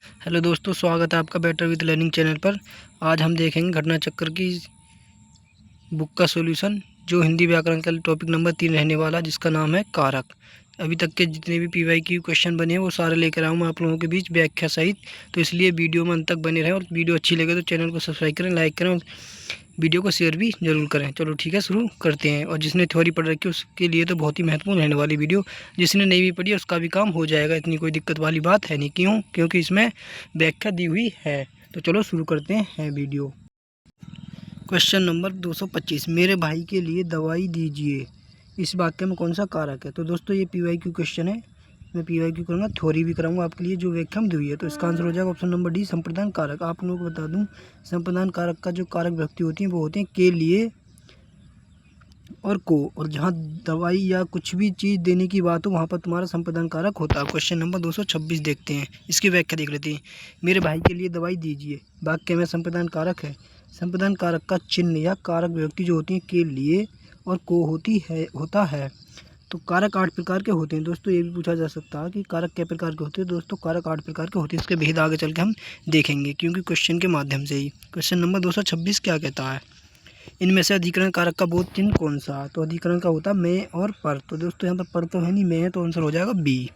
Hello दोस्तों, स्वागत है आपका बेटर विद लर्निंग चैनल पर। आज हम देखेंगे घटना चक्र की बुक का सॉल्यूशन, जो हिंदी व्याकरण का टॉपिक नंबर 3 रहने वाला, जिसका नाम है कारक। अभी तक के जितने भी PYQ क्वेश्चन बने हैं वो सारे लेकर आऊँ मैं आप लोगों के बीच व्याख्या सहित। तो इसलिए वीडियो में अंत तक बने रहें, और वीडियो अच्छी लगे तो चैनल को सब्सक्राइब करें, लाइक करें और वीडियो को शेयर भी जरूर करें। चलो ठीक है, शुरू करते हैं। और जिसने थ्योरी पढ़ रखी है उसके लिए तो बहुत ही महत्वपूर्ण रहने वाली वीडियो, जिसने नहीं भी पढ़ी उसका भी काम हो जाएगा, इतनी कोई दिक्कत वाली बात है नहीं। क्यों? क्योंकि इसमें व्याख्या दी हुई है। तो चलो शुरू करते हैं वीडियो। क्वेश्चन नंबर 225, मेरे भाई के लिए दवाई दीजिए, इस वाक्य में कौन सा कारक है? तो दोस्तों ये PYQ क्वेश्चन है। मैं PYQ करूँगा, थ्योरी भी कराऊंगा आपके लिए, जो व्याख्या में दी हुई है। तो इसका आंसर हो जाएगा ऑप्शन नंबर डी, संप्रदान कारक। आप लोगों को बता दूं, संप्रदान कारक का जो कारक व्यक्ति होती हैं वो होते हैं के लिए और को, और जहाँ दवाई या कुछ भी चीज़ देने की बात हो वहाँ पर तुम्हारा संप्रदान कारक होता है। क्वेश्चन नंबर 226 देखते हैं, इसकी व्याख्या देख लेते हैं। मेरे भाई के लिए दवाई दीजिए, वाक्य में संप्रदान कारक है। संप्रदान कारक का चिन्ह या कारक व्यक्ति जो होती है के लिए और को होता है। तो कारक 8 प्रकार के होते हैं दोस्तों। ये भी पूछा जा सकता है कि कारक क्या प्रकार के होते हैं। दोस्तों कारक 8 प्रकार के होते हैं, इसके भेद आगे चल के हम देखेंगे, क्योंकि क्वेश्चन के माध्यम से ही। क्वेश्चन नंबर 226 क्या कहता है? इनमें से अधिकरण कारक का बोध चिन्ह कौन सा? तो अधिकरण का होता है मैं और पर। तो दोस्तों यहाँ पर तो है नहीं, मैं है, तो आंसर हो जाएगा बी।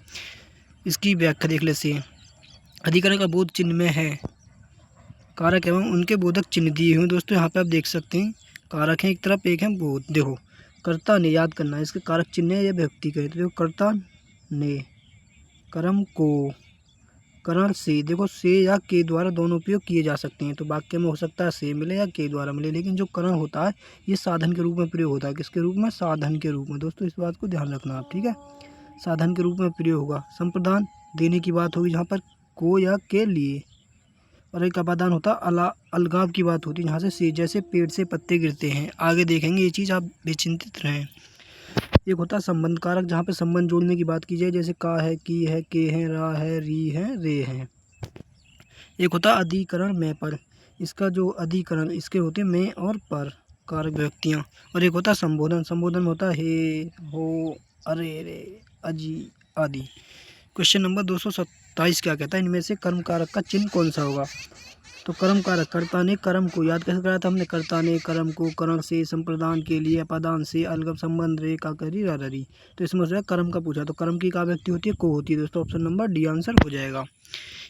इसकी व्याख्या देख लेते हैं। अधिकरण का बोध चिन्ह में है कारक एवं उनके बोधक चिन्ह दिए हुए। दोस्तों यहाँ पे आप देख सकते हैं, कारक है एक तरफ, एक है बोध। देखो, कर्ता ने, याद करना है, इसके कारक चिन्ह है या व्यक्ति का है। तो देखो, कर्ता ने, कर्म को, करण से। देखो, से या के द्वारा दोनों उपयोग किए जा सकते हैं। तो वाक्य में हो सकता है से मिले या के द्वारा मिले, लेकिन जो करण होता है ये साधन के रूप में प्रयोग होता है। किसके रूप में? साधन के रूप में। दोस्तों इस बात को ध्यान रखना आप, ठीक है। साधन के रूप में प्रयोग होगा। संप्रदान देने की बात होगी जहाँ पर को या के लिए, और एक अपादान होता अलगाव की बात होती है जहाँ से, जैसे पेड़ से पत्ते गिरते हैं। आगे देखेंगे, ये चीज़ आप बेचिंतित रहें। एक होता है संबंध कारक, जहाँ पे संबंध जोड़ने की बात की जाए, जैसे का है, की है, के है, रा है, री है, रे है। एक होता है अधिकरण में पर, इसका जो अधिकरण, इसके होते हैं में और पर कारक व्यक्तियाँ। और एक होता है संबोधन, संबोधन में होता है हे, हो, अरे, रे, अजी आदि। क्वेश्चन नंबर 227 क्या कहता है? इनमें से कर्म कारक का चिन्ह कौन सा होगा? तो कर्म कारक, कर्ता ने कर्म को, याद कैसे कराया था हमने? कर्ता ने कर्म को, करण से, संप्रदान के लिए, अपादान से, अलगम संबंध, रे का करी, ररी। तो इसमें से कर्म का पूछा, तो कर्म की का व्यक्ति होती है? को होती है। दोस्तों ऑप्शन नंबर डी आंसर हो जाएगा।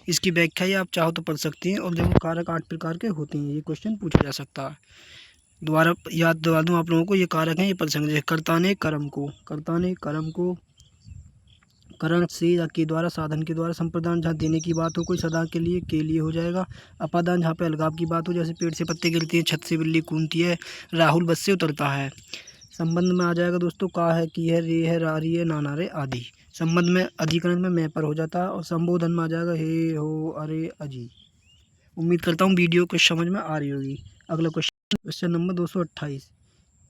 इसकी व्याख्या ये आप चाहो तो पढ़ सकते हैं। और देखो, कारक 8 प्रकार के होते हैं, ये क्वेश्चन पूछा जा सकता है। दोबारा याद दिला दूँ आप लोगों को, ये कारक हैं, ये पढ़ सकते हैं। कर्ता ने कर्म को, कर्ता ने कर्म को, करण से या के द्वारा, साधन के द्वारा। संप्रदान जहाँ देने की बात हो कोई सदा के लिए हो जाएगा। अपादान जहाँ पे अलगाव की बात हो, जैसे पेड़ से पत्ते गिरते हैं, छत से बिल्ली कूदती है, राहुल बस से उतरता है। संबंध में आ जाएगा दोस्तों, का है, की है, रे है, रारी है, नाना रे आदि। संबंध में अधिकरण में मैं पर हो जाता है। और संबोधन में आ जाएगा हे, हो, अरे, अजी। उम्मीद करता हूँ वीडियो कुछ समझ में आ रही होगी। अगला क्वेश्चन, क्वेश्चन नंबर 228,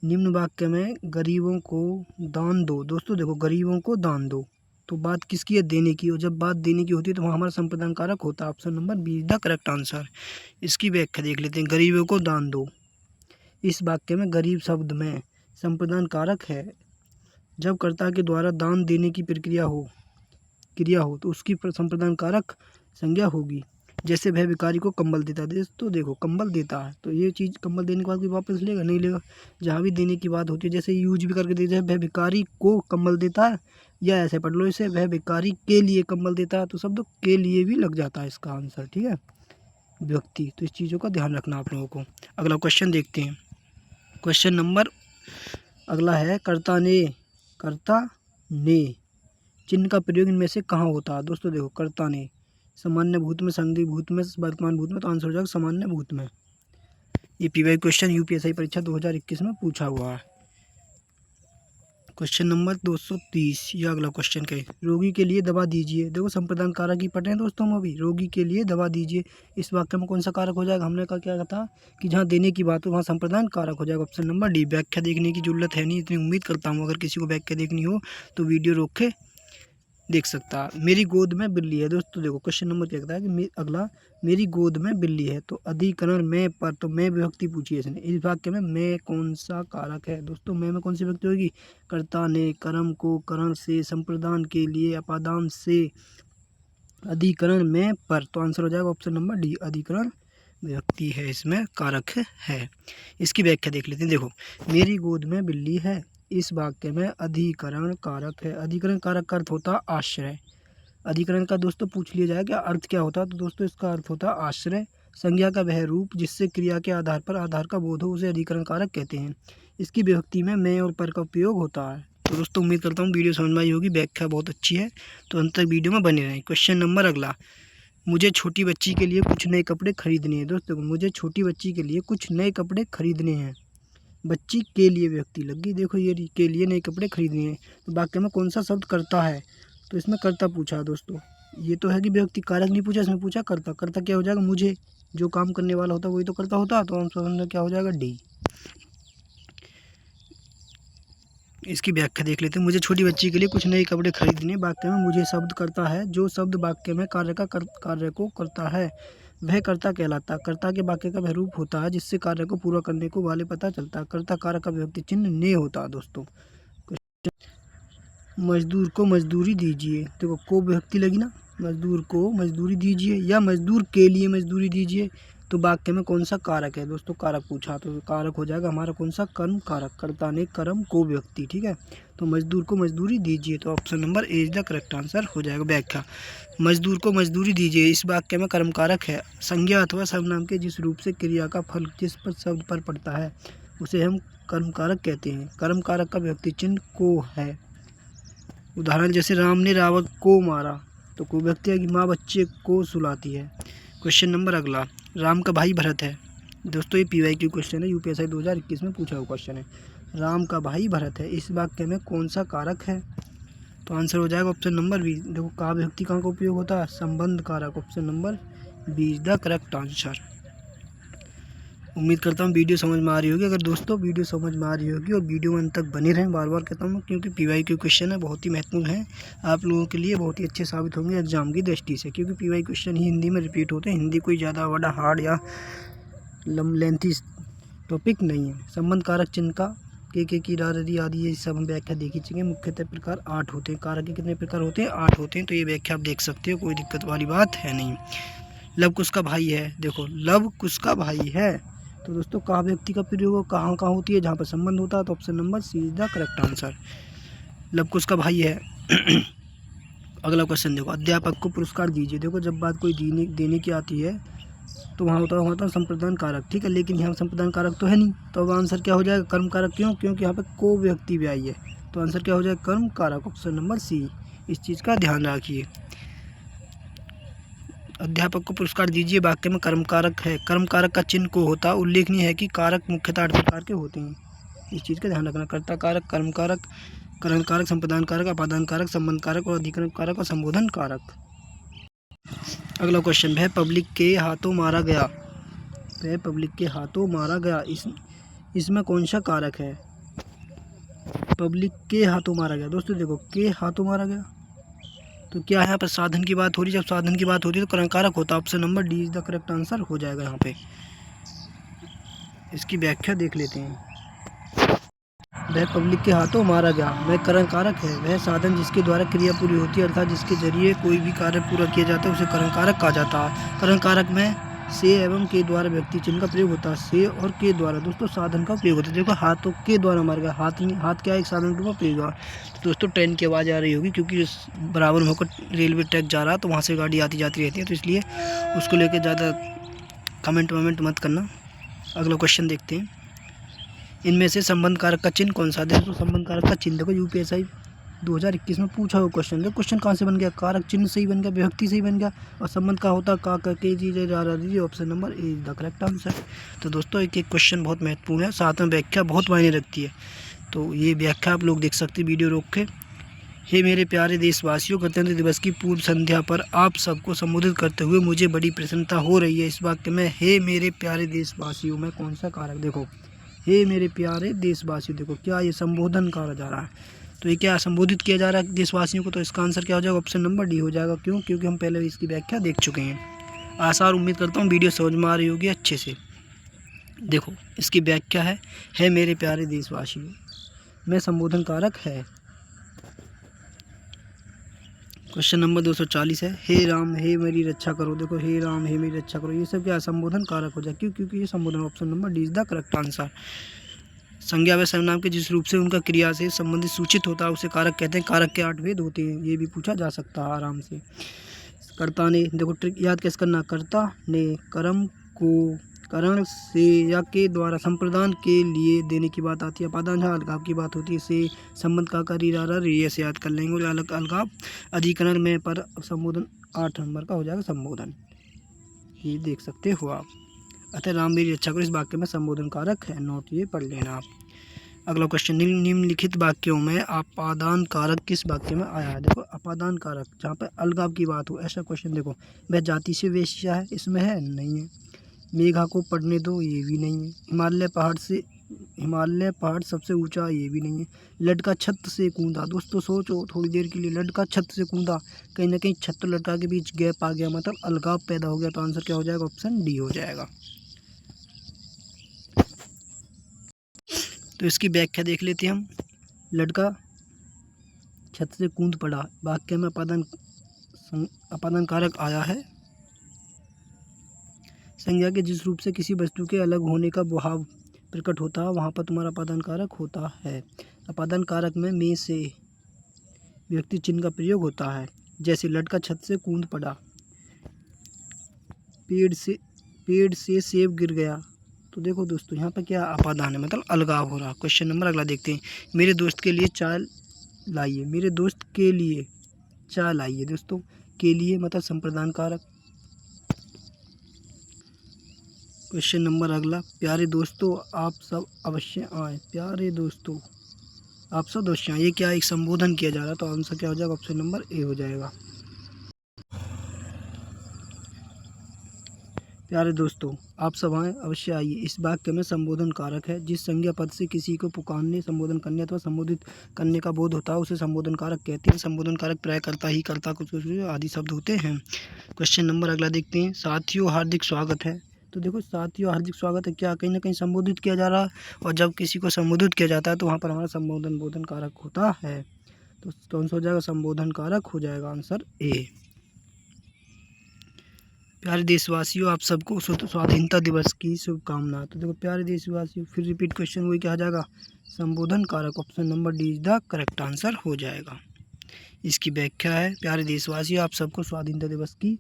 निम्न वाक्य में गरीबों को दान दो। दोस्तों देखो, गरीबों को दान दो, तो बात किसकी है? देने की। और जब बात देने की होती है तो वहाँ हमारा संप्रदान कारक होता है। Option number B is the correct answer. इसकी व्याख्या देख लेते हैं। गरीबों को दान दो, इस वाक्य में गरीब शब्द में संप्रदान कारक है। जब कर्ता के द्वारा दान देने की क्रिया हो तो उसकी संप्रदान कारक संज्ञा होगी। जैसे वह भिखारी को कंबल देता है। तो देखो, कंबल देता है, तो ये चीज़ कंबल देने के बाद कोई वापस लेगा? नहीं लेगा। जहाँ भी देने की बात होती है, जैसे यूज भी करके देते हैं, वह भिखारी को कंबल देता है, या ऐसे पढ़ लो इसे, वह भिखारी के लिए कंबल देता है। तो शब्द के लिए भी लग जाता है इसका आंसर, ठीक है, व्यक्ति। तो इस चीज़ों का ध्यान रखना आप लोगों को। अगला क्वेश्चन देखते हैं। क्वेश्चन नंबर अगला है, कर्ता ने चिन्ह का प्रयोग इनमें से कहाँ होता है? दोस्तों देखो, कर्ता ने सामान्य भूत में, संधि भूत में, वर्तमान भूत में। तो आंसर हो जाएगा सामान्य भूत में। ये PY क्वेश्चन UPSI परीक्षा 2021 में पूछा हुआ है। क्वेश्चन नंबर 230, यह अगला क्वेश्चन का है, रोगी के लिए दवा दीजिए। देखो, संप्रदान कारक ही पढ़ रहे हैं दोस्तों हम अभी। रोगी के लिए दवा दीजिए, इस वाक्य में कौन सा कारक हो जाएगा? हमने कहा क्या था कि जहाँ देने की बात हो वहाँ संप्रदान कारक हो जाएगा। Option number D. व्याख्या देखने की जरूरत है नहीं, इतनी उम्मीद करता हूँ। अगर किसी को व्याख्या देखनी हो तो वीडियो रोक के देख सकता है। मेरी गोद में बिल्ली है। दोस्तों देखो, क्वेश्चन नंबर क्या कहता है कि अगला, मेरी गोद में बिल्ली है। तो अधिकरण में पर, तो मैं विभक्ति पूछी है इसने। इस वाक्य में मैं कौन सा कारक है? दोस्तों मैं कौन सी व्यक्ति होगी? कर्ता ने कर्म को, करण से, संप्रदान के लिए, अपादान से, अधिकरण में पर, तो आंसर हो जाएगा ऑप्शन नंबर डी, अधिकरण विभक्ति है, इसमें कारक है। इसकी व्याख्या देख लेते हैं। देखो, मेरी गोद में बिल्ली है, इस वाक्य में अधिकरण कारक है। अधिकरण कारक का अर्थ होता है आश्रय। अधिकरण का दोस्तों पूछ लिया जाए क्या अर्थ क्या होता है, तो दोस्तों इसका अर्थ होता है आश्रय, संज्ञा का वह रूप जिससे क्रिया के आधार पर आधार का बोध हो, उसे अधिकरण कारक कहते हैं। इसकी विभक्ति में मैं और पर का उपयोग होता है। तो दोस्तों उम्मीद करता हूँ वीडियो समझ में आई होगी, व्याख्या बहुत अच्छी है, तो अंत तक वीडियो में बने रहें। क्वेश्चन नंबर अगला, मुझे छोटी बच्ची के लिए कुछ नए कपड़े खरीदने हैं। दोस्तों मुझे छोटी बच्ची के लिए कुछ नए कपड़े खरीदने हैं, बच्ची के लिए व्यक्ति लग गई। देखो ये के लिए नए कपड़े खरीदने हैं, तो वाक्य में कौन सा शब्द करता है, तो इसमें कर्ता पूछा है दोस्तों। ये तो है कि व्यक्ति, कारक नहीं पूछा, इसमें पूछा कर्ता। कर्ता क्या हो जाएगा, मुझे, जो काम करने वाला होता है वही तो कर्ता होता है, तो आंसर क्या हो जाएगा, डी। इसकी व्याख्या देख लेते हैं। मुझे छोटी बच्ची के लिए कुछ नए कपड़े खरीदने, वाक्य में मुझे शब्द करता है, जो शब्द वाक्य में कार्य को करता है वह कर्ता कहलाता है। कर्ता के वाक्य का वह रूप होता है जिससे कार्य को पूरा करने को वाले पता चलता है। कर्ता कारक का विभक्ति चिन्ह ने होता है। दोस्तों मजदूर को मजदूरी दीजिए, देखो को विभक्ति लगी ना, मजदूर को मजदूरी दीजिए या मजदूर के लिए मजदूरी दीजिए, तो वाक्य में कौन सा कारक है दोस्तों, कारक पूछा, तो कारक हो जाएगा हमारा कौन सा, कर्म कारक, कर्ता ने कर्म को व्यक्ति, ठीक है। तो मजदूर को मजदूरी दीजिए, तो option number A is the correct answer हो जाएगा। व्याख्या, मजदूर को मजदूरी दीजिए, इस वाक्य में कर्म कारक है। संज्ञा अथवा सर्वनाम के जिस रूप से क्रिया का फल जिस पर शब्द पर पड़ता है उसे हम कर्म कारक कहते हैं। कर्म कारक का व्यक्ति चिन्ह को है। उदाहरण जैसे राम ने रावण को मारा, तो को व्यक्ति है कि माँ बच्चे को सुलाती है। क्वेश्चन नंबर अगला, राम का भाई भरत है। दोस्तों ये PYQ क्वेश्चन है, UPSI 2021 में पूछा हुआ क्वेश्चन है। राम का भाई भरत है, इस वाक्य में कौन सा कारक है, तो आंसर हो जाएगा ऑप्शन नंबर बी। देखो का विभक्ति कहाँ का उपयोग होता है, संबंध कारक, option number B is the correct answer. उम्मीद करता हूँ वीडियो समझ में आ रही होगी। अगर दोस्तों वीडियो समझ में आ रही होगी और वीडियो में अंत तक बने रहें, बार बार कहता हूँ क्योंकि PYQ क्वेश्चन है, बहुत ही महत्वपूर्ण है, आप लोगों के लिए बहुत ही अच्छे साबित होंगे एग्जाम की दृष्टि से, क्योंकि PYQ क्वेश्चन ही हिंदी में रिपीट होते हैं। हिंदी कोई ज़्यादा बड़ा हार्ड या लेंथी टॉपिक नहीं है। संबंध कारक चिन्ह का के की रारी आदि ये सब हम व्याख्या देख ही चुके हैं। मुख्यतः प्रकार 8 होते हैं। कारक के कितने प्रकार होते हैं, 8 होते हैं, तो ये व्याख्या आप देख सकते हो, कोई दिक्कत वाली बात है नहीं। लव कुश का भाई है, देखो लव कुश का भाई है, तो दोस्तों का व्यक्ति का प्रयोग कहाँ कहाँ होती है, जहाँ पर संबंध होता है, तो option number C is the correct answer. Lav Kush का भाई है। अगला क्वेश्चन देखो, अध्यापक को पुरस्कार दीजिए। देखो जब बात कोई देने की आती है तो वहाँ होता है संप्रदान कारक, ठीक है, लेकिन यहाँ संप्रदान कारक तो है नहीं, तो अब आंसर क्या हो जाएगा, कर्म कारक। क्यों, क्योंकि यहाँ पे को व्यक्ति भी आई है, तो आंसर क्या हो जाएगा, कर्म कारक, ऑप्शन नंबर सी। इस चीज़ का ध्यान रखिए। अध्यापक को पुरस्कार दीजिए, वाक्य में कर्म कारक है। कर्म कारक का चिन्ह को होता है। उल्लेखनीय है कि कारक मुख्यतः 8 प्रकार के होते हैं, इस चीज़ का ध्यान रखना। कर्ता कारक, कर्म कारक, करण कारक, संप्रदान कारक, अपादान कारक, संबंध कारक और अधिकरण कारक और संबोधन कारक। अगला क्वेश्चन, वह पब्लिक के हाथों मारा गया। वह पब्लिक के हाथों मारा गया, इसमें कौन सा कारक है, पब्लिक के हाथों मारा गया। दोस्तों देखो के हाथों मारा गया, तो क्या है यहाँ पर साधन की बात हो रही है, जब साधन की बात होती है तो करण कारक होता है, option number D is the correct answer हो जाएगा यहाँ पे। इसकी व्याख्या देख लेते हैं। वह पब्लिक के हाथों मारा गया, वह करण कारक है। वह साधन जिसके द्वारा क्रिया पूरी होती है, अर्थात जिसके जरिए कोई भी कार्य पूरा किया जाता है, उसे करण कारक कहा जाता है। करण कारक में से एवं के द्वारा व्यक्ति चिन्ह का प्रयोग होता है। से और के द्वारा दोस्तों साधन का प्रयोग होता है। देखो हाथों के द्वारा मारा गया, हाथ क्या एक साधन के रूप में प्रयोग हुआ। दोस्तों ट्रेन की आवाज़ आ रही होगी, क्योंकि बराबर में होकर रेलवे ट्रैक जा रहा है, तो वहाँ से गाड़ी आती जाती रहती है, तो इसलिए उसको लेकर ज़्यादा कमेंट मत करना। अगला क्वेश्चन देखते हैं। इनमें से संबंध कारक का चिन्ह कौन सा है। तो संबंध कारक का चिन्ह देखो UPSI 2021 में पूछा हुआ क्वेश्चन। देखो क्वेश्चन कहाँ से बन गया, कारक चिन्ह से ही बन गया, विभक्ति से ही बन गया, और संबंध का होता का के जी दीजिए, option number A is the correct answer. तो दोस्तों एक एक क्वेश्चन बहुत महत्वपूर्ण है, साथ में व्याख्या बहुत मायने रखती है, तो ये व्याख्या आप लोग देख सकते हैं वीडियो रोक के। हे मेरे प्यारे देशवासियों, गणतंत्र दिवस की पूर्व संध्या पर आप सबको संबोधित करते हुए मुझे बड़ी प्रसन्नता हो रही है। इस वाक्य में हे मेरे प्यारे देशवासियों में कौन सा कारक, देखो हे मेरे प्यारे देशवासियों, देखो क्या ये संबोधन कहा जा रहा है, तो ये क्या संबोधित किया जा रहा है देशवासियों को, तो इसका आंसर क्या हो जाएगा, ऑप्शन नंबर डी हो जाएगा। क्यों, क्योंकि हम पहले इसकी व्याख्या देख चुके हैं। आशा और उम्मीद करता हूँ वीडियो समझ में आ रही होगी अच्छे से। देखो इसकी व्याख्या है मेरे प्यारे देशवासियों में संबोधन कारक है, क्वेश्चन नंबर 240 है, हे राम हे मेरी रक्षा करो। देखो हे राम हे मेरी रक्षा करो, ये सब क्या संबोधन कारक हो जाए। क्यों? क्योंकि ये संबोधन, option number D is the correct answer. संज्ञा व सर्वनाम के जिस रूप से उनका क्रिया से संबंधित सूचित होता है उसे कारक कहते हैं। कारक के 8 भेद होते हैं, ये भी पूछा जा सकता है आराम से। कर्ता ने, देखो ट्रिक याद कैसे करना, कर्ता ने कर्म को करण से या के द्वारा संप्रदान के लिए देने की बात आती है। अपादान जहाँ अलगाव की बात होती है, से संबंध का कर ये से याद कर लेंगे। और अलग अलगाव अधिकरण में पर संबोधन 8 नंबर का हो जाएगा संबोधन, ये देख सकते हो आप। अतः राम मेरी रक्षा करो इस वाक्य में संबोधन कारक है, नोट ये पढ़ लेना आप। अगला क्वेश्चन, निम्नलिखित वाक्यों में अपादान कारक किस वाक्य में आया है। देखो अपादान कारक जहाँ पर अलगाव की बात हो, ऐसा क्वेश्चन। देखो वह जाति से वेश्या है, इसमें है नहीं है। मेघा को पढ़ने दो, ये भी नहीं है। हिमालय पहाड़ सबसे ऊंचा, ये भी नहीं है। लड़का छत से कूदा, दोस्तों सोचो थोड़ी देर के लिए, लड़का छत से कूदा, कहीं ना कहीं छत और लड़का के बीच गैप आ गया, मतलब अलगाव पैदा हो गया। तो आंसर क्या हो जाएगा, ऑप्शन डी हो जाएगा। तो इसकी व्याख्या देख लेते हैं हम। लड़का छत से कूद पड़ा, वाक्य में अपादान कारक आया है। संज्ञा के जिस रूप से किसी वस्तु के अलग होने का भाव प्रकट होता है वहाँ पर तुम्हारा अपादान कारक होता है। अपादान कारक में से व्यक्ति चिन्ह का प्रयोग होता है। जैसे लड़का छत से कूद पड़ा, पेड़ से सेब गिर गया। तो देखो दोस्तों यहाँ पर क्या अपादान है, मतलब अलगाव हो रहा। क्वेश्चन नंबर अगला देखते हैं, मेरे दोस्त के लिए चाय लाइए। मेरे दोस्त के लिए चाय लाइए, दोस्तों के लिए मतलब संप्रदान कारक। क्वेश्चन नंबर अगला, प्यारे दोस्तों आप सब अवश्य आए। प्यारे दोस्तों आप सब अवश्य आए, ये क्या एक संबोधन किया जा रहा है। तो आंसर क्या हो जाएगा, ऑप्शन नंबर ए हो जाएगा। प्यारे दोस्तों आप सब आए अवश्य आइए इस वाक्य में संबोधन कारक है। जिस संज्ञा पद से किसी को पुकारने, संबोधन करने अथवा संबोधित करने का बोध होता है उसे संबोधन कारक कहते हैं। संबोधन कारक प्राय कर्ता ही, कर्ता कुछ आदि शब्द होते हैं। क्वेश्चन नंबर अगला देखते हैं, साथियों हार्दिक स्वागत है। तो देखो साथियों हार्दिक स्वागत है, क्या कहीं ना कहीं संबोधित किया जा रहा है। और जब किसी को संबोधित किया जाता है तो वहाँ पर हमारा संबोधन बोधन कारक होता है। तो कौन सा हो जाएगा, संबोधन कारक हो जाएगा, आंसर ए। प्यारे देशवासियों आप सबको स्वाधीनता दिवस की शुभकामनाएं। तो देखो प्यारे देशवासियों, फिर रिपीट क्वेश्चन वही क्या आ जाएगा, संबोधन कारक। Option number D is the correct answer हो जाएगा। इसकी व्याख्या है, प्यारे देशवासियों आप सबको स्वाधीनता दिवस की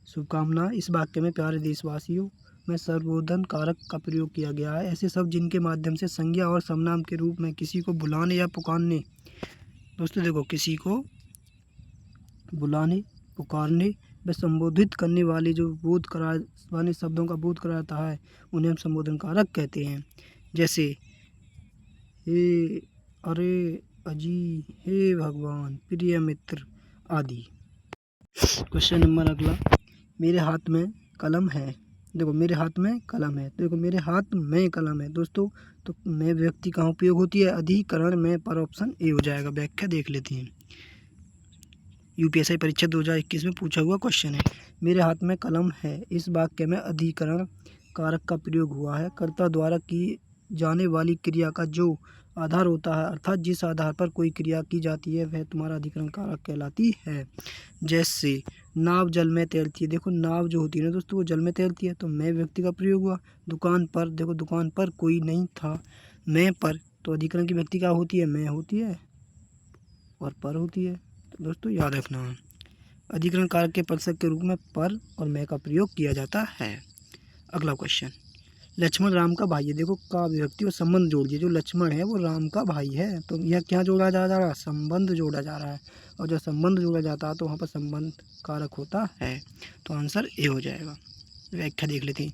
शुभकामनाएं। इस वाक्य में प्यारे देशवासियों में संबोधन कारक का प्रयोग किया गया है। ऐसे शब्द जिनके माध्यम से संज्ञा और सर्वनाम के रूप में किसी को बुलाने या पुकारने, दोस्तों देखो किसी को बुलाने पुकारने व संबोधित करने वाले जो बोध कराने शब्दों का बोध कराता है उन्हें हम संबोधन कारक कहते हैं। जैसे हे, अरे, अजी, हे भगवान, प्रिय मित्र आदि। क्वेश्चन नंबर अगला, मेरे हाथ में कलम है। देखो मेरे हाथ में कलम है, देखो मेरे हाथ में कलम है दोस्तों। तो मैं व्यक्ति कहाँ उपयोग होती है, अधिकरण में, पर ऑप्शन ए हो जाएगा। व्याख्या देख लेते हैं, यूपीएससी परीक्षा 2021 में पूछा हुआ क्वेश्चन है। मेरे हाथ में कलम है, इस वाक्य में अधिकरण कारक का प्रयोग हुआ है। कर्ता द्वारा की जाने वाली क्रिया का जो आधार होता है, अर्थात जिस आधार पर कोई क्रिया की जाती है वह तुम्हारा अधिकरण कारक कहलाती है। जैसे नाव जल में तैरती है, देखो नाव जो होती है ना दोस्तों वो जल में तैरती है, तो मैं व्यक्ति का प्रयोग हुआ। दुकान पर, देखो दुकान पर कोई नहीं था, मैं पर, तो अधिकरण की व्यक्ति क्या होती है, मैं होती है और पर होती है। तो दोस्तों याद रखना, अधिकरण कारक के पदसक के रूप में पर और मैं का प्रयोग किया जाता है। अगला क्वेश्चन, लक्ष्मण राम का भाई है। देखो का विभक्ति और संबंध जोड़ दिए, जो लक्ष्मण है वो राम का भाई है, तो यह क्या जोड़ा जा रहा है, संबंध जोड़ा जा रहा है। और जब संबंध जोड़ा जाता है तो वहाँ पर संबंध कारक होता है। तो आंसर ए हो जाएगा। व्याख्या देख लेते हैं,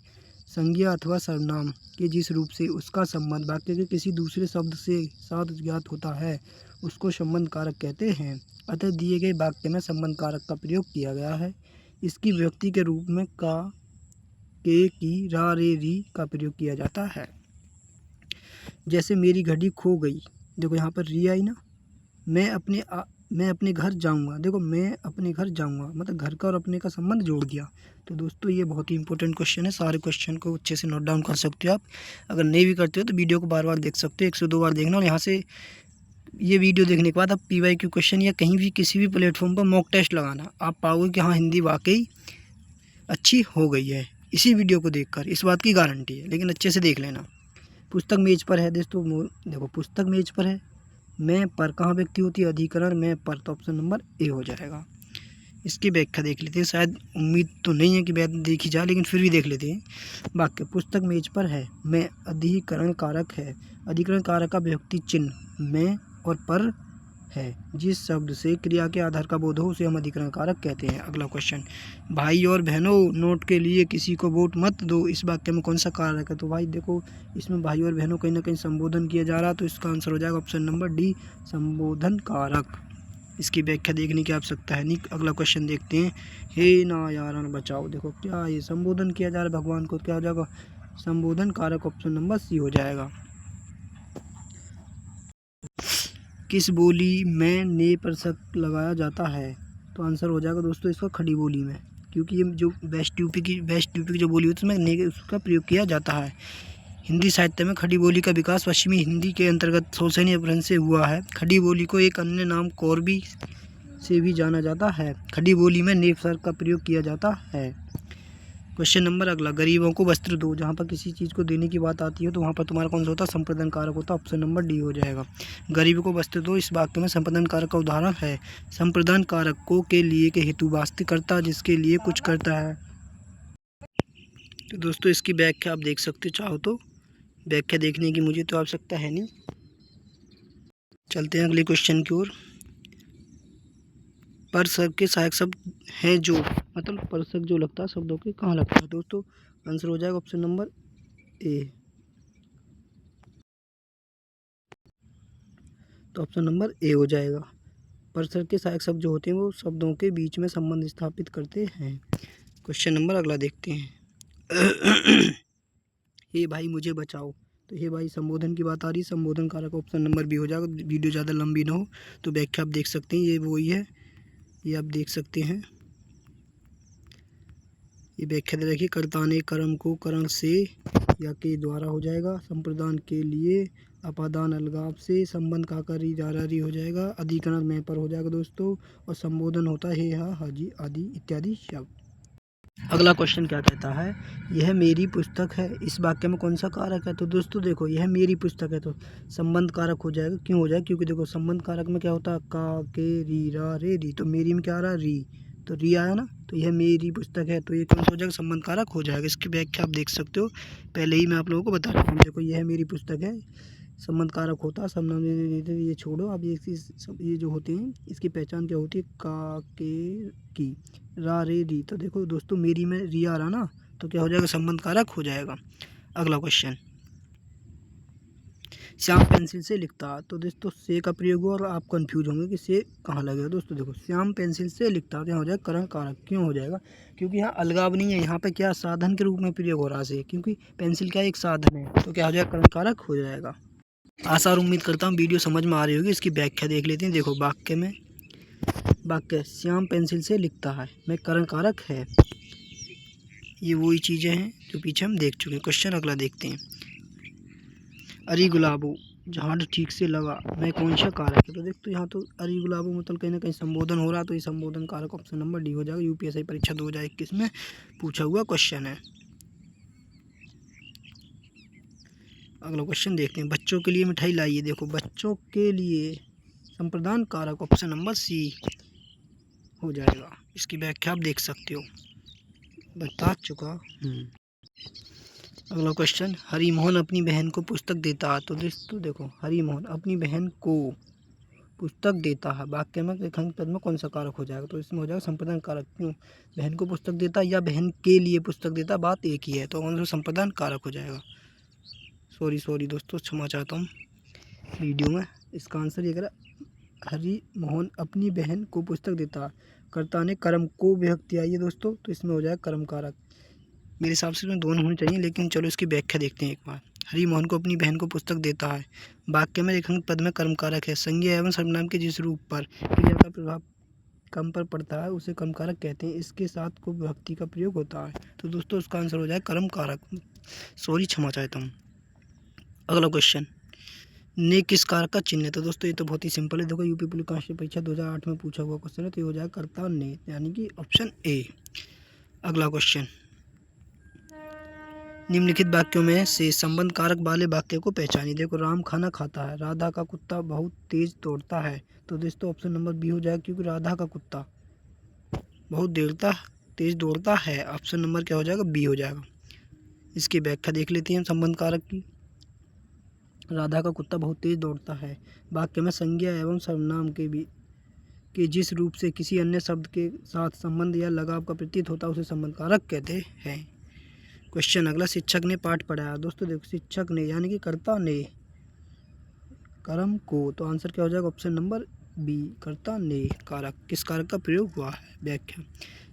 संज्ञा अथवा सर्वनाम के जिस रूप से उसका संबंध वाक्य के किसी दूसरे शब्द से साथ ज्ञात होता है उसको संबंध कारक कहते हैं। अतः दिए गए वाक्य में संबंध कारक का प्रयोग किया गया है। इसकी व्यक्ति के रूप में का, के, की, रा, रे, री का प्रयोग किया जाता है। जैसे मेरी घड़ी खो गई, देखो यहाँ पर री आई ना। मैं अपने घर जाऊँगा, देखो मैं अपने घर जाऊँगा, मतलब घर का और अपने का संबंध जोड़ दिया। तो दोस्तों ये बहुत ही इंपॉर्टेंट क्वेश्चन है, सारे क्वेश्चन को अच्छे से नोट डाउन कर सकते हो आप। अगर नहीं भी करते हो तो वीडियो को बार बार देख सकते हो, 102 बार देखना और यहाँ से ये वीडियो देखने के बाद आप PYQ क्वेश्चन या कहीं भी किसी भी प्लेटफॉर्म पर मॉक टेस्ट लगाना, आप पाओगे कि हाँ हिंदी वाकई अच्छी हो गई है इसी वीडियो को देखकर, इस बात की गारंटी है। लेकिन अच्छे से देख लेना। पुस्तक मेज पर है दोस्तों, देखो पुस्तक मेज पर है। मैं पर कहाँ व्यक्ति होती है, अधिकरण मैं पर, तो ऑप्शन नंबर ए हो जाएगा। इसकी व्याख्या देख लेते हैं। शायद उम्मीद तो नहीं है कि व्याख्या देखी जाए, लेकिन फिर भी देख लेते हैं। वाक्य पुस्तक मेज पर है, मैं अधिकरण कारक है। अधिकरण कारक का विभक्ति चिन्ह मैं और पर है। जिस शब्द से क्रिया के आधार का बोध हो उसे हम अधिकरण कारक कहते हैं। अगला क्वेश्चन, भाई और बहनों नोट के लिए किसी को वोट मत दो, इस वाक्य में कौन सा कारक है। तो भाई देखो इसमें भाई और बहनों कहीं ना कहीं संबोधन किया जा रहा, तो इसका आंसर हो जाएगा ऑप्शन नंबर डी, संबोधन कारक। इसकी व्याख्या देखने की आवश्यकता है नहीं। अगला क्वेश्चन देखते हैं, हे नारायण बचाओ। देखो क्या ये संबोधन किया जा रहा है भगवान को, क्या हो जाएगा संबोधन कारक, ऑप्शन नंबर सी हो जाएगा। किस बोली में ने पर शक लगाया जाता है, तो आंसर हो जाएगा दोस्तों इसका खड़ी बोली में, क्योंकि ये जो वेस्ट यूपी की जो बोली होती है उसमें ने उसका प्रयोग किया जाता है। हिंदी साहित्य में खड़ी बोली का विकास पश्चिमी हिंदी के अंतर्गत शोषणी अपभ्रंश से हुआ है। खड़ी बोली को एक अन्य नाम कोरबी से भी जाना जाता है। खड़ी बोली में ने पर का प्रयोग किया जाता है। क्वेश्चन नंबर अगला, गरीबों को वस्त्र दो। जहाँ पर किसी चीज़ को देने की बात आती है तो वहाँ पर तुम्हारा कौन सा होता है, संप्रदान कारक होता है। ऑप्शन नंबर डी हो जाएगा। गरीबों को वस्त्र दो इस वाक्य में संप्रदान कारक का उदाहरण है। संप्रदान कारक को के लिए के हेतु वास्तविकर्ता जिसके लिए कुछ करता है। तो दोस्तों इसकी व्याख्या आप देख सकते हो, चाहो तो व्याख्या देखने की मुझे तो आवश्यकता है नहीं। चलते हैं अगले क्वेश्चन की ओर। परसर्ग के सहायक शब्द हैं जो, मतलब परसर्ग जो लगता है शब्दों के कहाँ लगता है दोस्तों, आंसर हो जाएगा ऑप्शन नंबर ए। तो ऑप्शन नंबर ए हो जाएगा। परसर्ग के सहायक शब्द जो होते हैं वो शब्दों के बीच में संबंध स्थापित करते हैं। क्वेश्चन नंबर अगला देखते हैं। हे भाई मुझे बचाओ। तो हे भाई संबोधन की बात आ रही है, संबोधन कारक ऑप्शन नंबर बी हो जाएगा। वीडियो ज़्यादा लंबी ना हो तो व्याख्या आप देख सकते हैं, ये वही है, ये आप देख सकते हैं। ये व्याख्या दे रखिए, कर्ताने कर्म को करण से या के द्वारा हो जाएगा। संप्रदान के लिए अपादान अलगाव से, संबंध का कर री हो जाएगा। अधिकरण में पर हो जाएगा दोस्तों, और संबोधन होता है हे हा हाजी आदि इत्यादि शब्द। अगला क्वेश्चन क्या कहता है, यह मेरी पुस्तक है इस वाक्य में कौन सा कारक है। तो दोस्तों देखो यह मेरी पुस्तक है तो संबंध कारक हो जाएगा। क्यों हो जाएगा, क्योंकि देखो संबंध कारक में क्या होता है, का के री रा रे री, तो मेरी में क्या आ रहा है री, तो री आया ना, तो यह मेरी पुस्तक है, तो ये कौन सा हो जाएगा, संबंध कारक हो जाएगा। इसकी व्याख्या आप देख सकते हो, पहले ही मैं आप लोगों को बता रहा हूँ। देखो यह मेरी पुस्तक है, संबंध कारक होता है, सब नाम ये छोड़ो। अब ये जो होते हैं इसकी पहचान क्या होती है, का के की रा रे री, तो देखो दोस्तों मेरी में री आ रहा ना, तो क्या हो जाएगा, संबंध कारक हो जाएगा। अगला क्वेश्चन, श्याम पेंसिल से लिखता। तो दोस्तों से का प्रयोग हुआ और आप कंफ्यूज होंगे कि से कहाँ लगेगा। दोस्तों देखो श्याम पेंसिल से लिखता तो यहाँ हो जाएगा करण कारक। क्यों हो जाएगा, क्योंकि यहाँ अलगाव नहीं है, यहाँ पे क्या साधन के रूप में प्रयोग हो रहा है, क्योंकि पेंसिल क्या एक साधन है, तो क्या हो जाएगा, करण कारक हो जाएगा। आशा और उम्मीद करता हूँ वीडियो समझ में आ रही होगी। इसकी व्याख्या देख लेते हैं। देखो वाक्य में, वाक्य श्याम पेंसिल से लिखता है में करण कारक है, ये वही चीज़ें हैं जो पीछे हम देख चुके हैं। क्वेश्चन अगला देखते हैं, अरे गुलाबो झाड़ ठीक से लगा मैं कौन सा कारक है। तो देख तो यहाँ तो अरे गुलाबो मतलब कहीं ना कहीं संबोधन हो रहा, तो ये संबोधन कारक ऑप्शन नंबर डी हो जाएगा। यूपीएससी परीक्षा 2021 में पूछा हुआ क्वेश्चन है। अगला क्वेश्चन देखते हैं, बच्चों के लिए मिठाई लाइए। देखो बच्चों के लिए संप्रदान कारक ऑप्शन नंबर सी हो जाएगा। इसकी व्याख्या आप देख सकते हो, बता चुका हूँ। अगला क्वेश्चन, हरिमोहन अपनी बहन को पुस्तक देता। तो दोस्तों देखो हरिमोहन अपनी बहन को पुस्तक देता है, वाक्य में रेखांकित पद में कौन सा कारक हो जाएगा। तो इसमें हो जाएगा संप्रदान कारक। क्यों, बहन को पुस्तक देता या बहन के लिए पुस्तक देता, बात एक ही है, तो कौन सा संप्रदान कारक हो जाएगा। सॉरी दोस्तों, क्षमा चाहता हूँ वीडियो में। इसका आंसर ये करा, हरिमोहन अपनी बहन को पुस्तक देता, कर्ता ने कर्म को विभक्ति आई है दोस्तों, तो इसमें हो जाएगा कर्म कारक। मेरे हिसाब से इसमें दोनों होने चाहिए, लेकिन चलो इसकी व्याख्या देखते हैं एक बार। हरिमोहन को अपनी बहन को पुस्तक देता है, वाक्य में रेखांकित पद में कर्म कारक है। संज्ञा एवं सर्वनाम के जिस रूप पर क्रिया का प्रभाव कम पर पड़ता है उसे कर्म कारक कहते हैं, इसके साथ को विभक्ति का प्रयोग होता है। तो दोस्तों उसका आंसर हो जाएगा कर्म कारक। सॉरी, क्षमा चाहता हूँ। अगला क्वेश्चन, ने किस कारक का चिन्ह है? तो दोस्तों ये तो बहुत ही सिंपल है। देखो यूपी पुलिस कांस्टेबल परीक्षा 2008 में पूछा हुआ क्वेश्चन है, तो ये हो जाएगा कर्ता ने, यानी कि ऑप्शन ए। अगला क्वेश्चन, निम्नलिखित वाक्यों में से संबंध कारक वाले वाक्य को पहचानिए। देखो राम खाना खाता है, राधा का कुत्ता बहुत तेज दौड़ता है। तो दोस्तों ऑप्शन नंबर बी हो जाएगा, क्योंकि राधा का कुत्ता बहुत तेज दौड़ता है। ऑप्शन नंबर क्या हो जाएगा? बी हो जाएगा। इसकी व्याख्या देख लेते हैं संबंध कारक की। राधा का कुत्ता बहुत तेज दौड़ता है वाक्य में संज्ञा एवं सर्वनाम के जिस रूप से किसी अन्य शब्द के साथ संबंध या लगाव का प्रतीत होता है उसे संबंध कारक कहते हैं। क्वेश्चन अगला, शिक्षक ने पाठ पढ़ाया। दोस्तों देखो शिक्षक ने यानी कि कर्ता ने कर्म को, तो आंसर क्या हो जाएगा? ऑप्शन नंबर बी, कर्ता ने कारक। किस कारक का प्रयोग हुआ है? व्याख्या,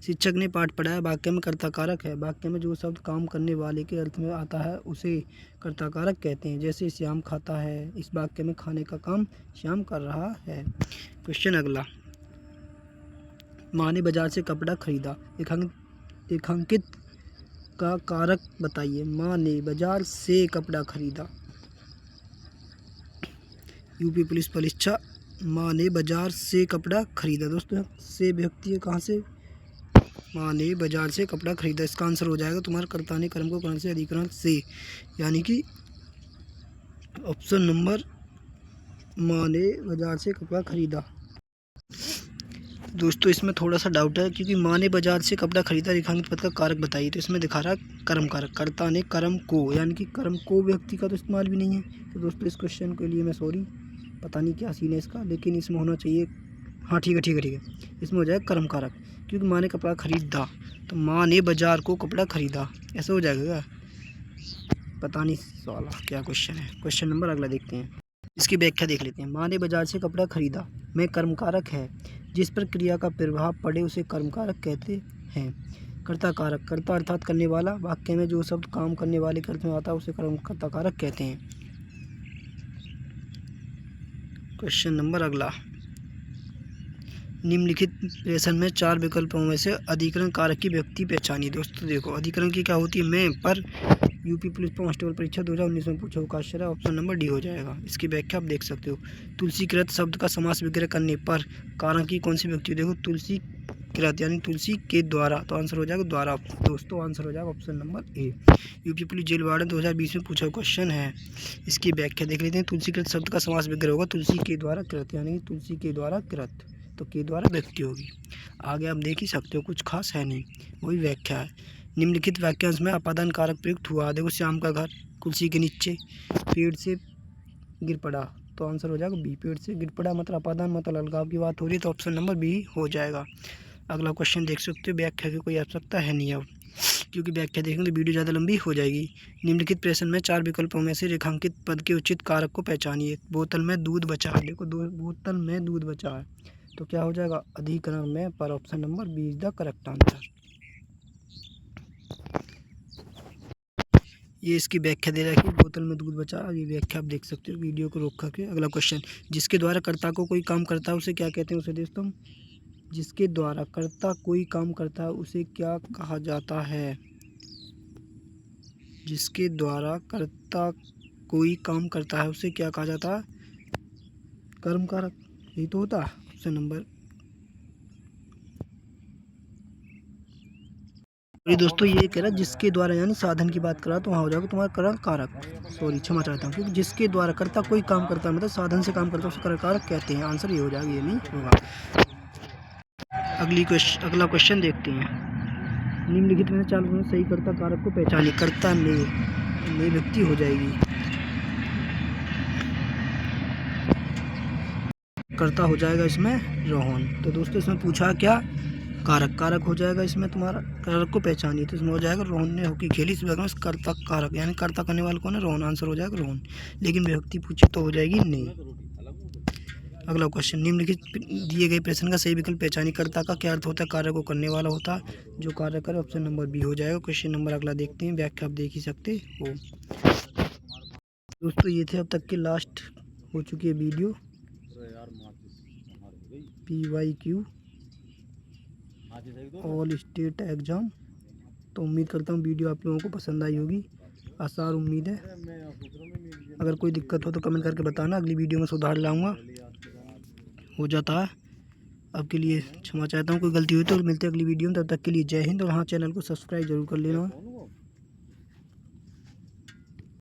शिक्षक ने पाठ पढ़ाया वाक्य में कर्ता कारक है। वाक्य में जो शब्द काम करने वाले के अर्थ में आता है उसे कर्ता कारक कहते हैं। जैसे श्याम खाता है, इस वाक्य में खाने का काम श्याम कर रहा है। क्वेश्चन अगला, माँ ने बाजार से कपड़ा खरीदा। रेखांकित का कारक बताइए। माँ ने बाजार से कपड़ा खरीदा। यूपी पुलिस परीक्षा, माँ ने बाजार से कपड़ा खरीदा। दोस्तों से व्यक्ति है, कहाँ से? माँ ने बाजार से कपड़ा खरीदा। इसका आंसर हो जाएगा तुम्हारा कर्ता ने कर्म को करण से अधिकरण से, यानी कि ऑप्शन नंबर, माँ ने बाजार से कपड़ा खरीदा। दोस्तों इसमें थोड़ा सा डाउट है, क्योंकि माँ ने बाजार से कपड़ा खरीदा, रेखांकित पद का कारक बताइए। तो इसमें दिखा रहा है कर्म कारक, कर्ता ने कर्म को, यानी कि कर्म को व्यक्ति का तो इस्तेमाल भी नहीं है। तो दोस्तों इस क्वेश्चन के लिए मैं सॉरी, पता नहीं क्या सीन है इसका, लेकिन इसमें होना चाहिए, हाँ ठीक है, इसमें हो जाएगा कर्म कारक, क्योंकि माँ ने कपड़ा खरीदा, तो माँ ने बाजार को कपड़ा खरीदा, ऐसा हो जाएगा क्या? पता नहीं साला क्या क्वेश्चन है। क्वेश्चन नंबर अगला देखते हैं, इसकी व्याख्या देख लेते हैं। माँ ने बाजार से कपड़ा खरीदा में कर्म कारक है, जिस पर क्रिया का प्रभाव पड़े उसे कर्म कारक कहते हैं। कर्ता कारक, कर्ता अर्थात करने वाला, वाक्य में जो शब्द काम करने वाले के अर्थ में आता है उसे कर्ता कारक कहते हैं। क्वेश्चन नंबर अगला, निम्नलिखित प्रश्न में 4 विकल्पों में से अधिकरण कारक की व्यक्ति पहचानिए। दोस्तों देखो अधिकरण की क्या होती है? मैं पर यूपी पुलिस कांस्टेबल परीक्षा 2019 में पूछा हुआ क्वेश्चन है, ऑप्शन नंबर डी हो जाएगा। इसकी व्याख्या आप देख सकते हो। तुलसीकृत शब्द का समास विग्रह करने पर कारक की कौन सी व्यक्ति? देखो तुलसीकृत यानी तुलसी के द्वारा, तो आंसर हो जाएगा द्वारा। दोस्तों आंसर हो जाएगा option number A. UP police jail warden 2020 में पूछा हुआ क्वेश्चन है, इसकी व्याख्या देख लेते हैं। तुलसीकृत शब्द का समास विग्रह होगा तुलसी के द्वारा कृत, यानी तुलसी के द्वारा कृत, तो के द्वारा व्यक्ति होगी। आगे आप देख ही सकते हो, कुछ खास है नहीं, वही व्याख्या है। निम्नलिखित वाक्यांश में अपादान कारक प्रयुक्त हुआ। देखो श्याम का घर कुर्सी के नीचे पेड़ से गिर पड़ा, तो आंसर हो जाएगा बी, पेड़ से गिर पड़ा मतलब अपादान मतलब अलगाव की बात हो रही है, तो ऑप्शन नंबर बी हो जाएगा। अगला क्वेश्चन देख सकते हो, व्याख्या की कोई आवश्यकता है नहीं अब, क्योंकि व्याख्या देखेंगे तो वीडियो ज़्यादा लंबी हो जाएगी। निम्नलिखित प्रश्न में 4 विकल्पों में से रेखांकित पद के उचित कारक को पहचानिए। बोतल में दूध बचा है। देखो बोतल में दूध बचा है, तो क्या हो जाएगा? अधिकरण में, पर option number B is the correct answer. ये इसकी व्याख्या दे रहा है कि बोतल में दूध बचा, ये व्याख्या आप देख सकते हो वीडियो को रोक करके। अगला क्वेश्चन, जिसके द्वारा कर्ता को कोई काम करता है उसे क्या कहते हैं? उसे दोस्तों, जिसके द्वारा कर्ता कोई काम करता है उसे क्या कहा जाता है? जिसके द्वारा कर्ता कोई काम करता है उसे क्या कहा जाता है? कर्म कारक, यही तो होता है ऑप्शन नंबर। ये दोस्तों ये कह रहा है जिसके द्वारा, यानी साधन की बात करा, तो वहाँ हो जाएगा तुम्हारा कर्म कारक। सॉरी क्षमा चाहता हूँ, क्योंकि जिसके द्वारा कर्ता कोई काम करता है मतलब साधन से काम करता है उसे कर्म कारक कहते हैं। आंसर ये हो जाएगा, ये नहीं होगा। अगला क्वेश्चन देखते हैं। निम्नलिखित में 4 में सही कर्ता कारक को पहचानिए। कर्ता ने व्यक्ति हो जाएगी, कर्ता हो जाएगा इसमें रोहन। तो दोस्तों इसमें पूछा क्या? कारक हो जाएगा इसमें तुम्हारा, कारक को पहचानिए, तो इसमें हो जाएगा रोहन ने हॉकी खेली, इस में कर्ता कारक यानी कर्ता करने वाले कौन है? रोहन, आंसर हो जाएगा रोहन। लेकिन व्यक्ति पूछे तो हो जाएगी नहीं। अगला क्वेश्चन, निम्नलिखित दिए गए प्रश्न का सही विकल्प पहचानिए। कर्ता का क्या अर्थ होता है? कार्य को करने वाला होता है, जो कार्य करे, ऑप्शन नंबर बी हो जाएगा। क्वेश्चन नंबर अगला देखते हैं, व्याख्या आप देख ही सकते हो। दोस्तों ये थे अब तक के लास्ट हो चुकी है video PYQ all state exam. तो उम्मीद करता हूँ वीडियो आप लोगों को पसंद आई होगी, आसार उम्मीद है। अगर कोई दिक्कत हो तो कमेंट करके बताना, अगली वीडियो में सुधार लाऊंगा। हो जाता है, अब के लिए क्षमा चाहता हूँ, कोई गलती हुई तो मिलते हैं अगली वीडियो में। तब तक के लिए जय हिंद, और हाँ, चैनल को सब्सक्राइब जरूर कर लेना।